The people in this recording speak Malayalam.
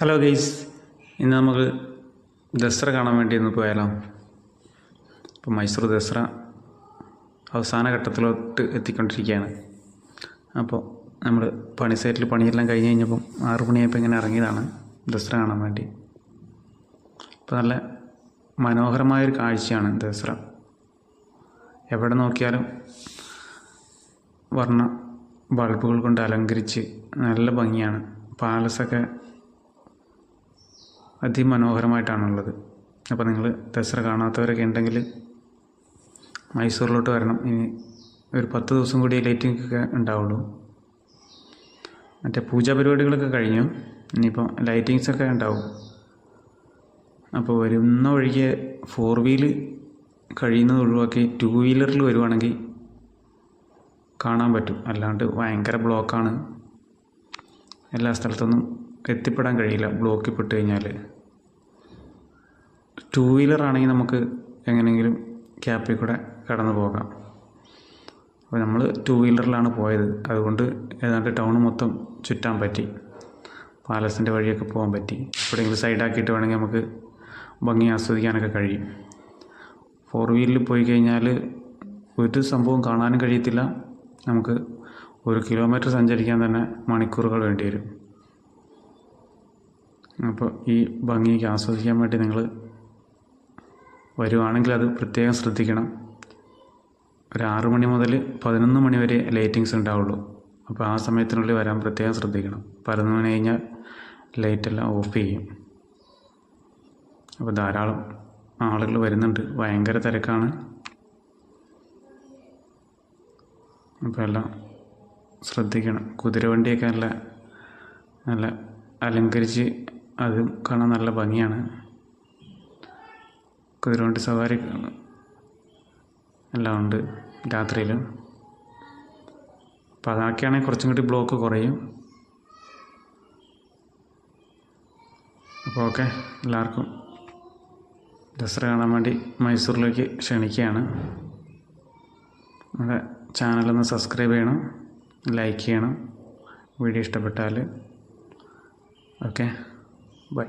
ഹലോ ഗെയ്സ്, ഇന്ന് നമുക്ക് ദസറ കാണാൻ വേണ്ടി ഒന്ന് പോയാലോ. ഇപ്പോൾ മൈസൂർ ദസറ അവസാന ഘട്ടത്തിലോട്ട് എത്തിക്കൊണ്ടിരിക്കുകയാണ്. അപ്പോൾ നമ്മൾ പണി സൈറ്റിൽ പണിയെല്ലാം കഴിഞ്ഞ് കഴിഞ്ഞപ്പം 6 മണിയായപ്പോൾ ഇങ്ങനെ ഇറങ്ങിയതാണ് ദസറ കാണാൻ വേണ്ടി. ഇപ്പോൾ നല്ല മനോഹരമായൊരു കാഴ്ചയാണ് ദസറ. എവിടെ നോക്കിയാലും വർണ്ണ ബൾബുകൾ കൊണ്ട് അലങ്കരിച്ച് നല്ല ഭംഗിയാണ്. പാലസൊക്കെ അതിമനോഹരമായിട്ടാണുള്ളത്. അപ്പോൾ നിങ്ങൾ ദസറ കാണാത്തവരൊക്കെ ഉണ്ടെങ്കിൽ മൈസൂരിലോട്ട് വരണം. ഇനി ഒരു 10 ദിവസം കൂടി ലൈറ്റിംഗ് ഒക്കെ ഉണ്ടാവുള്ളൂ. മറ്റേ പൂജാ പരിപാടികളൊക്കെ കഴിഞ്ഞു, ഇനിയിപ്പോൾ ലൈറ്റിങ്സൊക്കെ ഉണ്ടാവും. അപ്പോൾ വരുന്ന വഴിക്ക് 4 വീല് കഴിയുന്നത് ഒഴിവാക്കി 2 വീലറിൽ വരുവാണെങ്കിൽ കാണാൻ പറ്റും. അല്ലാണ്ട് ഭയങ്കര ബ്ലോക്കാണ്, എല്ലാ സ്ഥലത്തൊന്നും എത്തിപ്പെടാൻ കഴിയില്ല ബ്ലോക്കിൽ പെട്ട് കഴിഞ്ഞാൽ. 2 വീലറാണെങ്കിൽ നമുക്ക് എങ്ങനെയെങ്കിലും ക്യാപ്പിൽ കൂടെ കടന്നു പോകാം. അപ്പോൾ നമ്മൾ 2 വീലറിലാണ് പോയത്, അതുകൊണ്ട് ഏതാണ്ട് ടൗൺ മൊത്തം ചുറ്റാൻ പറ്റി. പാലസിൻ്റെ വഴിയൊക്കെ പോകാൻ പറ്റി. എവിടെയെങ്കിലും സൈഡാക്കിയിട്ട് വേണമെങ്കിൽ നമുക്ക് ഭംഗി ആസ്വദിക്കാനൊക്കെ കഴിയും. 4 വീലിൽ പോയി കഴിഞ്ഞാൽ ഒരു സംഭവം കാണാനും കഴിയത്തില്ല. നമുക്ക് 1 കിലോമീറ്റർ സഞ്ചരിക്കാൻ തന്നെ മണിക്കൂറുകൾ വേണ്ടി വരും. അപ്പോൾ ഈ ഭംഗിക്ക് ആസ്വദിക്കാൻ വേണ്ടി നിങ്ങൾ വരുവാണെങ്കിൽ അത് പ്രത്യേകം ശ്രദ്ധിക്കണം. ഒരു 6 മണി മുതൽ 11 മണി വരെ ലൈറ്റിങ്സ് ഉണ്ടാവുള്ളൂ. അപ്പോൾ ആ സമയത്തിനുള്ളിൽ വരാൻ പ്രത്യേകം ശ്രദ്ധിക്കണം. 11 മണി കഴിഞ്ഞാൽ ലൈറ്റെല്ലാം ഓഫ് ചെയ്യും. അപ്പോൾ ധാരാളം ആളുകൾ വരുന്നുണ്ട്, ഭയങ്കര തിരക്കാണ്. അപ്പോൾ എല്ലാം ശ്രദ്ധിക്കണം. കുതിരവണ്ടിയൊക്കെ നല്ല അലങ്കരിച്ച് അതും കാണാൻ നല്ല ഭംഗിയാണ്. കുതിരവണ്ടി സവാരി എല്ലാം ഉണ്ട് രാത്രിയിലും. അപ്പോൾ അതൊക്കെയാണെങ്കിൽ കുറച്ചും കൂടി ബ്ലോക്ക് കുറയും. അപ്പോൾ ഓക്കെ, എല്ലാവർക്കും ദസറ കാണാൻ വേണ്ടി മൈസൂരിലേക്ക് ക്ഷണിക്കുകയാണ്. നമ്മുടെ ചാനലൊന്ന് സബ്സ്ക്രൈബ് ചെയ്യണം, ലൈക്ക് ചെയ്യണം വീഡിയോ ഇഷ്ടപ്പെട്ടാൽ. Okay, by.